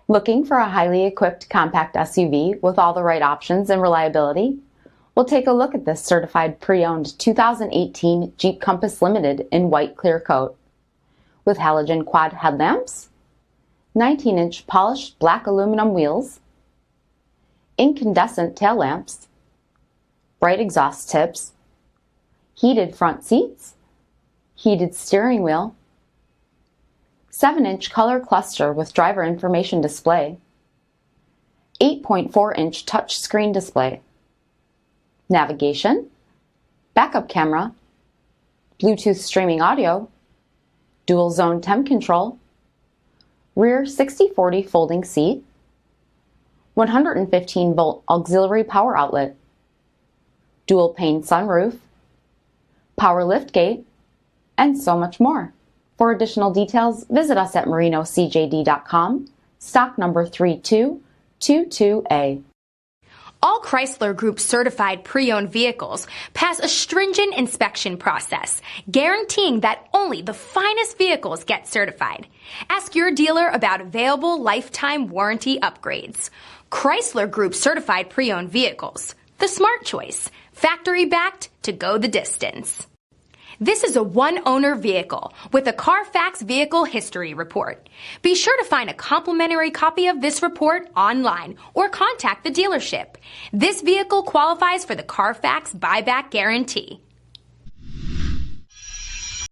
Looking for a highly equipped compact SUV with all the right options and reliability? We'll take a look at this certified pre-owned 2018 Jeep Compass Limited in white clear coat. With halogen quad headlamps, 19-inch polished black aluminum wheels, incandescent tail lamps, bright exhaust tips, heated front seats, heated steering wheel, 7-inch color cluster with driver information display, 8.4-inch touchscreen display, navigation, backup camera, Bluetooth streaming audio, dual zone temp control, rear 60/40 folding seat, 115-volt auxiliary power outlet, dual-pane sunroof, power liftgate, and so much more. For additional details, visit us at marinocjd.com, stock number 3222A. All Chrysler Group certified pre-owned vehicles pass a stringent inspection process, guaranteeing that only the finest vehicles get certified. Ask your dealer about available lifetime warranty upgrades. Chrysler Group certified pre-owned vehicles, the smart choice, factory backed to go the distance. This is a one-owner vehicle with a CARFAX vehicle history report. Be sure to find a complimentary copy of this report online or contact the dealership. This vehicle qualifies for the CARFAX buyback guarantee.